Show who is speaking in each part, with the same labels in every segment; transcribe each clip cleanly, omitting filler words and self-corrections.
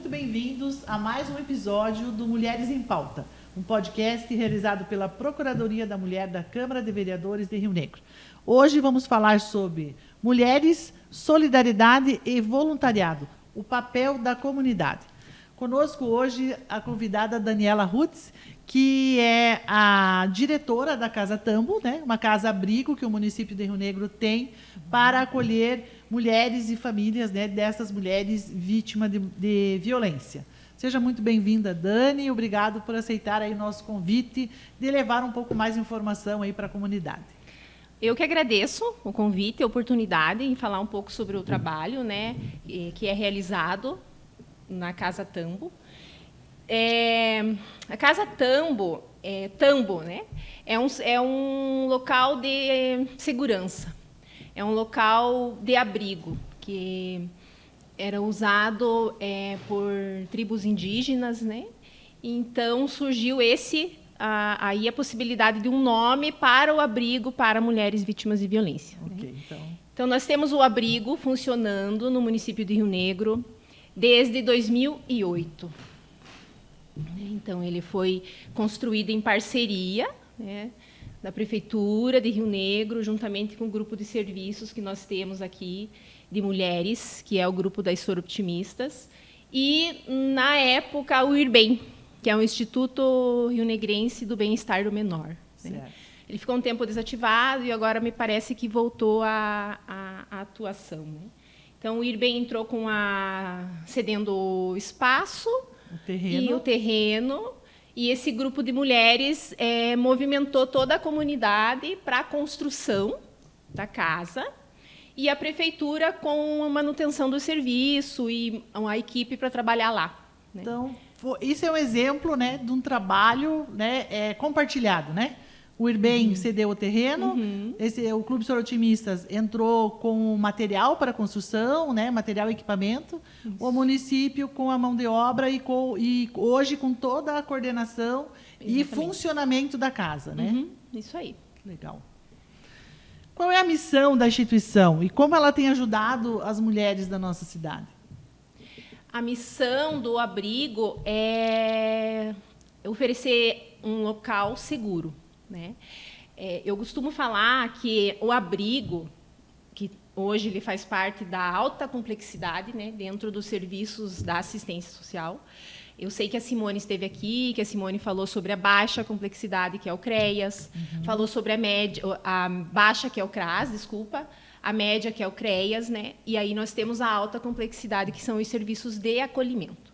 Speaker 1: muito bem-vindos a mais um episódio do Mulheres em Pauta, um podcast realizado pela Procuradoria da Mulher da Câmara de Vereadores de Rio Negro. Hoje vamos falar sobre mulheres, solidariedade e voluntariado, o papel da comunidade. Conosco hoje a convidada Daniela Rutz, que é a diretora da Casa Tambo, né? Uma casa-abrigo que o município de Rio Negro tem para acolher mulheres e famílias, né, dessas mulheres vítimas de violência. Seja muito bem-vinda, Dani, obrigado por aceitar aí o nosso convite de levar um pouco mais de informação aí para a comunidade.
Speaker 2: Eu que agradeço o convite, a oportunidade em falar um pouco sobre o trabalho, né, que é realizado na Casa Tambo. A Casa Tambo, né, é um local de segurança, é um local de abrigo que era usado por tribos indígenas, né? Então surgiu aí a possibilidade de um nome para o abrigo para mulheres vítimas de violência.
Speaker 1: Okay,
Speaker 2: né? Então nós temos o abrigo funcionando no município de Rio Negro desde 2008. Então ele foi construído em parceria, né, da Prefeitura de Rio Negro, juntamente com o grupo de serviços que nós temos aqui de mulheres, que é o grupo das Soroptimistas, e, na época, o IRBEM, que é o Instituto Rio-Negrense do Bem-Estar do Menor. Né? Ele ficou um tempo desativado e agora me parece que voltou à atuação. Né? Então, o IRBEM entrou cedendo o espaço e o terreno. E esse grupo de mulheres movimentou toda a comunidade para a construção da casa e a prefeitura com a manutenção do serviço e a equipe para trabalhar lá. Né?
Speaker 1: Então, isso é um exemplo, né, de um trabalho, né, compartilhado, né? O IRBEM cedeu o terreno, o Clube Soroptimistas entrou com material para construção, né, material e equipamento, o município com a mão de obra e hoje com toda a coordenação e funcionamento da casa. Né?
Speaker 2: Isso aí.
Speaker 1: Legal. Qual é a missão da instituição e como ela tem ajudado as mulheres da nossa cidade?
Speaker 2: A missão do abrigo é oferecer um local seguro. Né? Eu costumo falar que o abrigo, que hoje ele faz parte da alta complexidade, né, dentro dos serviços da assistência social. Eu sei que a Simone esteve aqui, que a Simone falou sobre a baixa complexidade, que é o CREAS, falou sobre a baixa, que é o CRAS, desculpa, a média, que é o CREAS, né? E aí nós temos a alta complexidade, que são os serviços de acolhimento.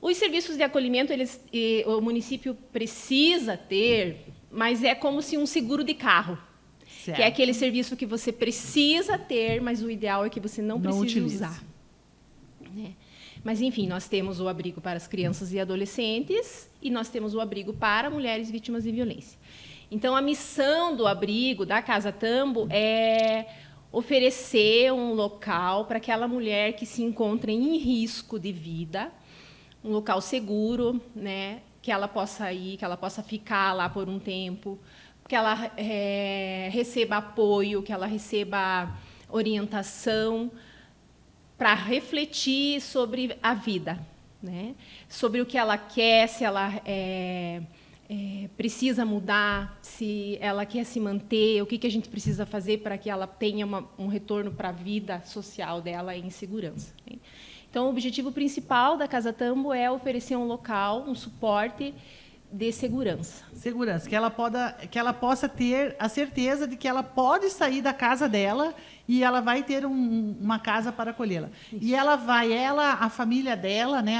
Speaker 2: Os serviços de acolhimento, o município precisa ter, mas é como se um seguro de carro, certo, que é aquele serviço que você precisa ter, mas o ideal é que você não precise usar. Né? Mas, enfim, nós temos o abrigo para as crianças e adolescentes e nós temos o abrigo para mulheres vítimas de violência. Então, a missão do abrigo, da Casa Tambo, é oferecer um local para aquela mulher que se encontra em risco de vida, um local seguro, né, que ela possa ir, que ela possa ficar lá por um tempo, que ela receba apoio, que ela receba orientação para refletir sobre a vida, né? Sobre o que ela quer, se ela precisa mudar, se ela quer se manter, o que a gente precisa fazer para que ela tenha um retorno para a vida social dela em segurança. Né? Então, o objetivo principal da Casa Tambo é oferecer um local, um suporte de segurança.
Speaker 1: Segurança, que ela possa ter a certeza de que ela pode sair da casa dela e ela vai ter uma casa para acolhê-la. E a família dela, né,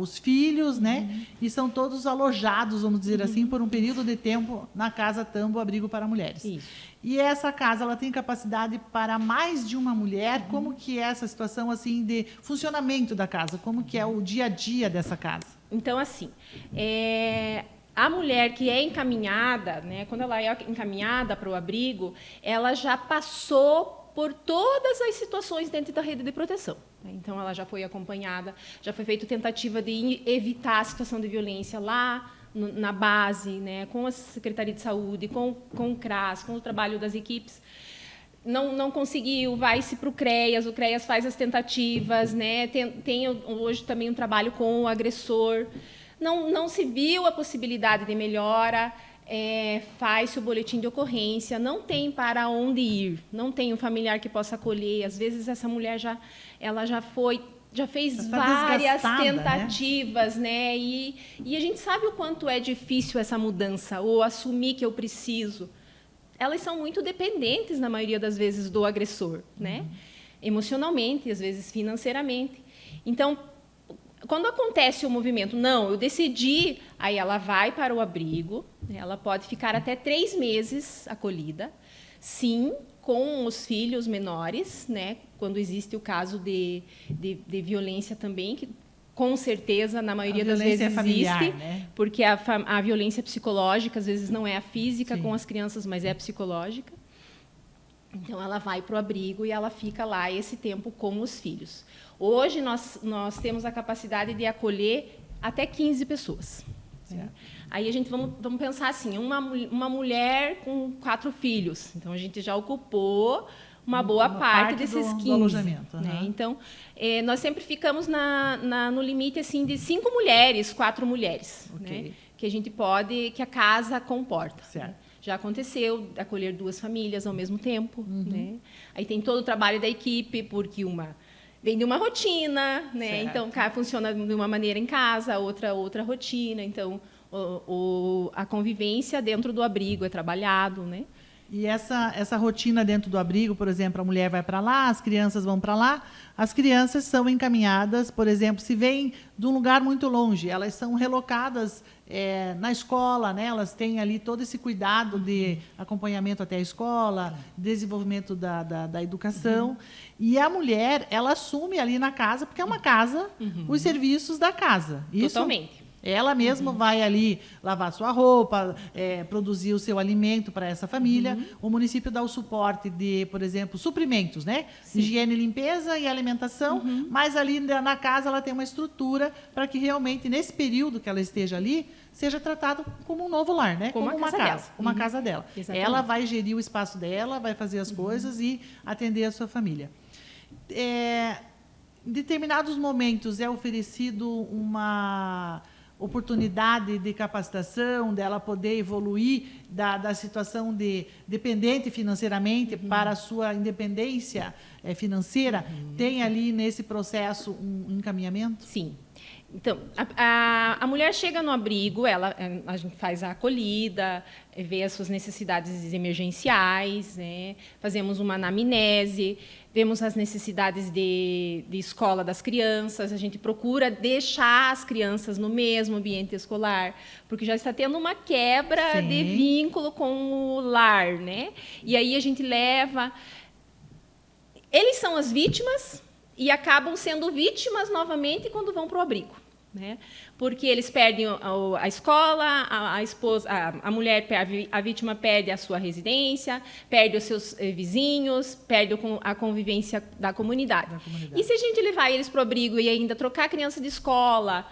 Speaker 1: os filhos, né, e são todos alojados, vamos dizer assim, por um período de tempo na Casa Tambo, abrigo para mulheres.
Speaker 2: Isso.
Speaker 1: E essa casa, ela tem capacidade para mais de uma mulher? Como que é essa situação assim de funcionamento da casa? Como que é o dia a dia dessa casa?
Speaker 2: Então, assim, a mulher que é encaminhada, né, quando ela é encaminhada para o abrigo, ela já passou por todas as situações dentro da rede de proteção. Então, ela já foi acompanhada, já foi feita tentativa de evitar a situação de violência lá na base, né, com a Secretaria de Saúde, com o CRAS, com o trabalho das equipes. não conseguiu, vai-se para o CREAS faz as tentativas, né? Tem hoje também um trabalho com o agressor, não se viu a possibilidade de melhora, faz-se o boletim de ocorrência, não tem para onde ir, não tem um familiar que possa acolher, às vezes essa mulher já fez várias tentativas, né? E a gente sabe o quanto é difícil essa mudança, ou assumir que eu preciso. Elas são muito dependentes, na maioria das vezes, do agressor, né? Emocionalmente, às vezes financeiramente. Então, quando acontece o movimento, não, eu decidi, aí ela vai para o abrigo, né? Ela pode ficar até 3 meses acolhida, sim, com os filhos menores, né? Quando existe o caso de violência também, que com certeza, na maioria das vezes
Speaker 1: é familiar,
Speaker 2: existe,
Speaker 1: né?
Speaker 2: porque a violência psicológica, às vezes, não é a física
Speaker 1: Sim.
Speaker 2: com as crianças, mas é a psicológica. Então, ela vai para o abrigo e ela fica lá esse tempo com os filhos. Hoje, nós temos a capacidade de acolher até 15 pessoas. Né? Aí, vamos pensar assim, uma mulher com 4 filhos. Então, a gente já ocupou uma boa parte desses 15.
Speaker 1: Do alojamento.
Speaker 2: Né? Então, nós sempre ficamos no limite assim, de 5 mulheres, 4 mulheres,
Speaker 1: Okay.
Speaker 2: né? Que a gente pode, que a casa comporta.
Speaker 1: Certo.
Speaker 2: Né? Já aconteceu acolher 2 famílias ao mesmo tempo. Né? Aí tem todo o trabalho da equipe, porque uma vem de uma rotina, né? Então funciona de uma maneira em casa, outra rotina. Então, a convivência dentro do abrigo é trabalhado, né?
Speaker 1: E essa rotina dentro do abrigo, por exemplo, a mulher vai para lá, as crianças vão para lá, as crianças são encaminhadas, por exemplo, se vêm de um lugar muito longe, elas são relocadas na escola, né? Elas têm ali todo esse cuidado de acompanhamento até a escola, desenvolvimento da educação. E a mulher, ela assume ali na casa, porque é uma casa, os serviços da casa. Isso,
Speaker 2: totalmente.
Speaker 1: ela mesma vai ali lavar sua roupa, produzir o seu alimento para essa família. O município dá o suporte de, por exemplo, suprimentos, né? Sim. Higiene, limpeza e alimentação. Mas ali na casa ela tem uma estrutura para que realmente, nesse período que ela esteja ali, seja tratado como um novo lar, né?
Speaker 2: Como uma casa.
Speaker 1: Uma casa dela.
Speaker 2: Exatamente.
Speaker 1: Ela vai gerir o espaço dela, vai fazer as coisas e atender a sua família. Em determinados momentos é oferecido uma oportunidade de capacitação, dela poder evoluir da situação de dependente financeiramente para a sua independência financeira. Tem ali nesse processo um encaminhamento?
Speaker 2: Sim. Então, a mulher chega no abrigo, a gente faz a acolhida, vê as suas necessidades emergenciais, né? Fazemos uma anamnese, vemos as necessidades de escola das crianças, a gente procura deixar as crianças no mesmo ambiente escolar, porque já está tendo uma quebra
Speaker 1: Sim.
Speaker 2: de vínculo com o lar, né? E aí a gente leva... Eles são as vítimas e acabam sendo vítimas novamente quando vão para o abrigo. Né? Porque eles perdem a escola, a esposa, a mulher, a vítima perde a sua residência, perde os seus vizinhos, perde a convivência da comunidade. E se a gente levar eles para o abrigo e ainda trocar a criança de escola,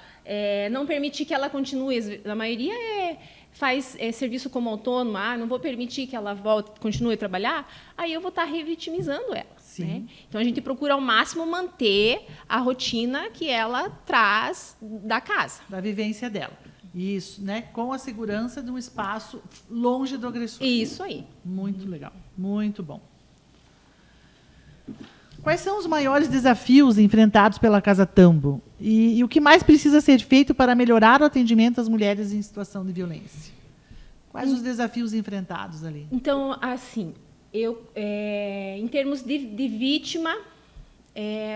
Speaker 2: não permitir que ela continue, a maioria faz serviço como autônoma, não vou permitir que ela continue a trabalhar, aí eu vou estar revitimizando ela. Né? Então, a gente procura ao máximo manter a rotina que ela traz da casa.
Speaker 1: Da vivência dela. Isso, né? Com a segurança de um espaço longe do agressor.
Speaker 2: Isso aí.
Speaker 1: Muito legal. Muito bom. Quais são os maiores desafios enfrentados pela Casa Tambo? E o que mais precisa ser feito para melhorar o atendimento às mulheres em situação de violência? Quais os desafios enfrentados ali?
Speaker 2: Então, assim... em termos de vítima,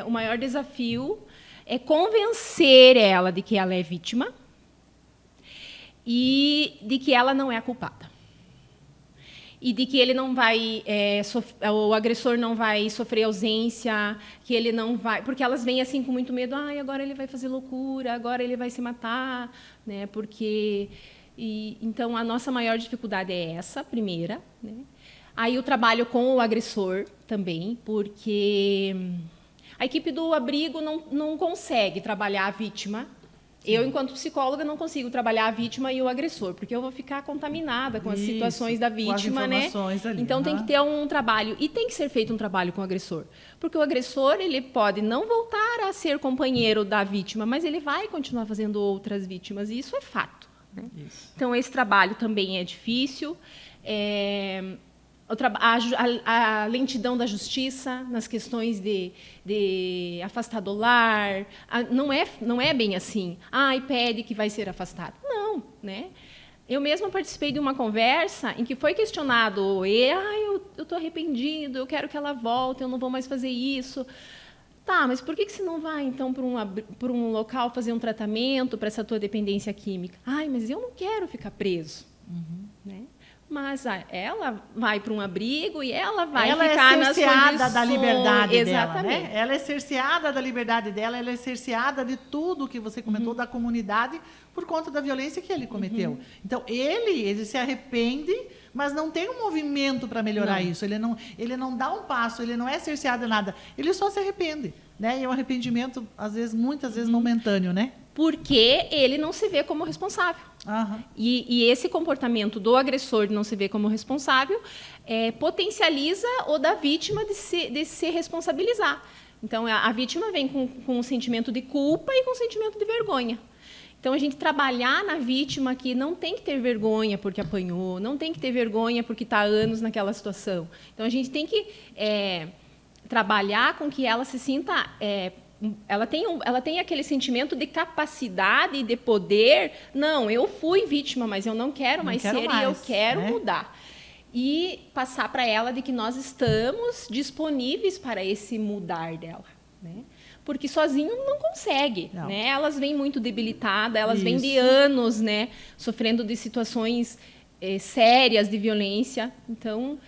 Speaker 2: o maior desafio é convencer ela de que ela é vítima e de que ela não é a culpada. E de que ele não vai o agressor não vai sofrer ausência, que ele não vai... Porque elas vêm assim com muito medo, agora ele vai fazer loucura, agora ele vai se matar, né? Porque... então, a nossa maior dificuldade é essa, primeira, né? Aí o trabalho com o agressor também, porque a equipe do abrigo não consegue trabalhar a vítima, Eu, enquanto psicóloga, não consigo trabalhar a vítima e o agressor, porque eu vou ficar contaminada com as situações da vítima, né?
Speaker 1: Ali,
Speaker 2: então tem que ter um trabalho, e tem que ser feito um trabalho com o agressor, porque o agressor ele pode não voltar a ser companheiro da vítima, mas ele vai continuar fazendo outras vítimas, e isso é fato, né? Então esse trabalho também é difícil. A lentidão da justiça nas questões de afastar do lar, não é bem assim. E pede que vai ser afastado. Não, né? Eu mesma participei de uma conversa em que foi questionado, eu estou arrependido, eu quero que ela volte, eu não vou mais fazer isso. Tá, mas por que você não vai, então, para um local fazer um tratamento para essa tua dependência química? Mas eu não quero ficar preso. Né? Mas ela vai para um abrigo e ela vai ficar nas condições...
Speaker 1: Ela é cerceada da liberdade
Speaker 2: Exatamente.
Speaker 1: dela, né? Ela é cerceada da liberdade dela, ela é cerceada de tudo que você comentou da comunidade por conta da violência que ele cometeu. Então, ele se arrepende, mas não tem um movimento para melhorar isso. Ele não dá um passo, ele não é cerceado de nada. Ele só se arrepende, né? E é um arrependimento, muitas vezes, momentâneo, né?
Speaker 2: Porque ele não se vê como responsável. E esse comportamento do agressor de não se ver como responsável potencializa o da vítima de se responsabilizar. Então, a vítima vem com um sentimento de culpa e com um sentimento de vergonha. Então, a gente trabalhar na vítima que não tem que ter vergonha porque apanhou, não tem que ter vergonha porque está há anos naquela situação. Então, a gente tem que trabalhar com que ela se sinta... Ela tem aquele sentimento de capacidade e de poder. Não, eu fui vítima, mas eu não quero mais ser e eu quero mudar. E passar para ela de que nós estamos disponíveis para esse mudar dela, né? Porque sozinho não consegue, né? Elas vêm muito debilitadas, elas vêm de anos, né, sofrendo de situações sérias de violência. Então,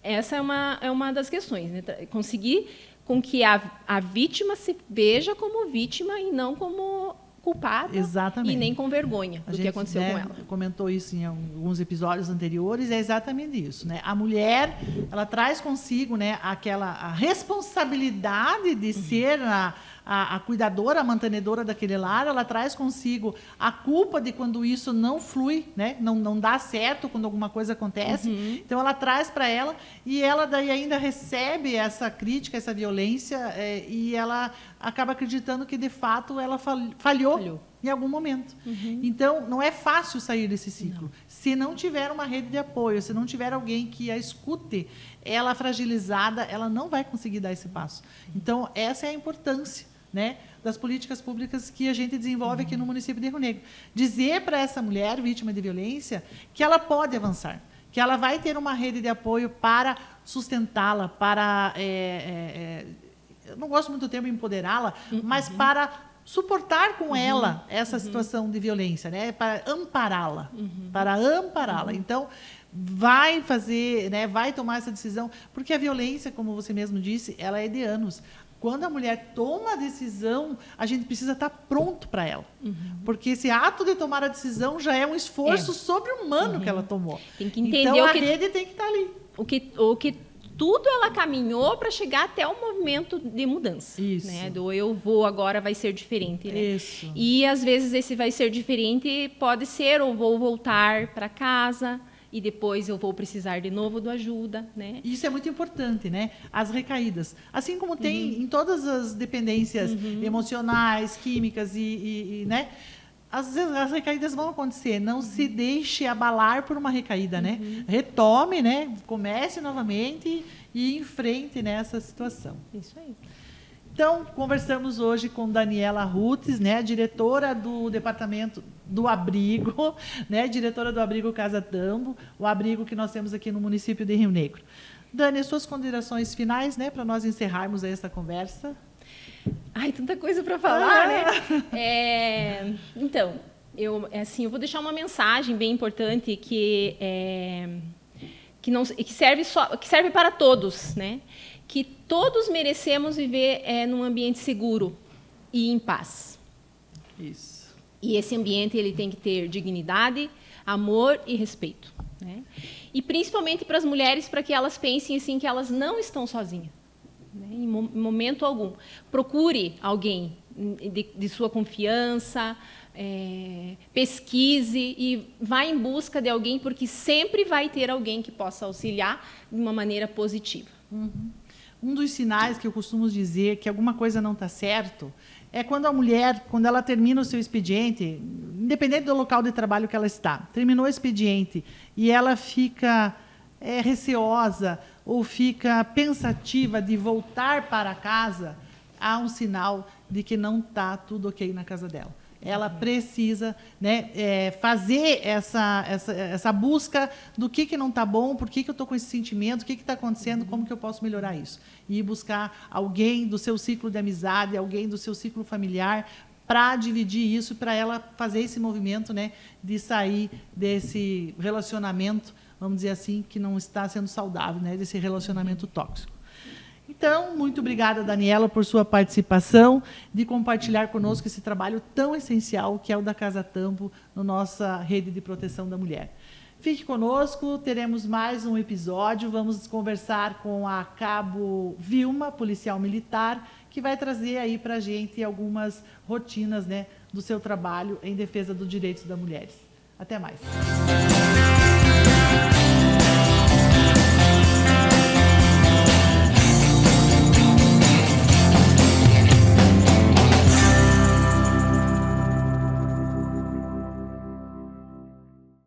Speaker 2: essa é uma das questões, né? Conseguir com que a vítima se veja como vítima e não como culpada.
Speaker 1: Exatamente.
Speaker 2: E nem com vergonha do que aconteceu com ela.
Speaker 1: Comentou isso em alguns episódios anteriores, é exatamente isso, né? A mulher, ela traz consigo, né, a responsabilidade de ser a cuidadora, a mantenedora daquele lar, ela traz consigo a culpa de quando isso não flui, né? Não dá certo quando alguma coisa acontece. Então, ela traz para ela e ela daí ainda recebe essa crítica, essa violência e ela acaba acreditando que, de fato, ela falhou em algum momento. Então, não é fácil sair desse ciclo. Se não tiver uma rede de apoio, se não tiver alguém que a escute, ela fragilizada, ela não vai conseguir dar esse passo. Então, essa é a importância, né, das políticas públicas que a gente desenvolve aqui no município de Rio Negro. Dizer para essa mulher vítima de violência que ela pode avançar, que ela vai ter uma rede de apoio para sustentá-la, para... eu não gosto muito do termo empoderá-la, mas para suportar com ela essa situação de violência, né, para ampará-la, Então, vai fazer, né, vai tomar essa decisão, porque a violência, como você mesmo disse, ela é de anos. Quando a mulher toma a decisão, a gente precisa estar pronto para ela. Porque esse ato de tomar a decisão já é um esforço sobre-humano que ela tomou. Tem que entender então, a rede tem que estar ali.
Speaker 2: O que tudo ela caminhou para chegar até o movimento de mudança.
Speaker 1: Isso.
Speaker 2: Né? Do eu vou, agora vai ser diferente. Né?
Speaker 1: Isso.
Speaker 2: E, às vezes, esse vai ser diferente pode ser ou vou voltar para casa... e depois eu vou precisar de novo de ajuda, né?
Speaker 1: Isso é muito importante, né? As recaídas. Assim como tem em todas as dependências emocionais, químicas né? Às vezes as recaídas vão acontecer. Não se deixe abalar por uma recaída, né? Retome, né? Comece novamente e enfrente nessa situação.
Speaker 2: Isso aí.
Speaker 1: Então, conversamos hoje com Daniela Rutes, né, diretora do Departamento do Abrigo, né, diretora do Abrigo Casa Tambo, o abrigo que nós temos aqui no município de Rio Negro. Dani, suas considerações finais, né, para nós encerrarmos essa conversa.
Speaker 2: Tanta coisa para falar, né? Então, eu vou deixar uma mensagem bem importante que serve para todos, né? Que todos merecemos viver num ambiente seguro e em paz.
Speaker 1: Isso.
Speaker 2: E esse ambiente ele tem que ter dignidade, amor e respeito, né? E principalmente para as mulheres, para que elas pensem assim que elas não estão sozinhas, né? Em momento algum. Procure alguém de sua confiança, pesquise e vá em busca de alguém, porque sempre vai ter alguém que possa auxiliar de uma maneira positiva.
Speaker 1: Um dos sinais que eu costumo dizer que alguma coisa não está certo é quando a mulher, quando ela termina o seu expediente, independente do local de trabalho que ela está, terminou o expediente e ela fica receosa ou fica pensativa de voltar para casa, há um sinal de que não está tudo ok na casa dela. Ela precisa, né, fazer essa busca do que não está bom, por que eu estou com esse sentimento, o que está acontecendo, como que eu posso melhorar isso. E buscar alguém do seu ciclo de amizade, alguém do seu ciclo familiar, para dividir isso, para ela fazer esse movimento, né, de sair desse relacionamento, vamos dizer assim, que não está sendo saudável, né, desse relacionamento tóxico. Então, muito obrigada, Daniela, por sua participação, de compartilhar conosco esse trabalho tão essencial que é o da Casa Tampo, na nossa rede de proteção da mulher. Fique conosco, teremos mais um episódio, vamos conversar com a Cabo Vilma, policial militar, que vai trazer aí para a gente algumas rotinas, né, do seu trabalho em defesa dos direitos das mulheres. Até mais.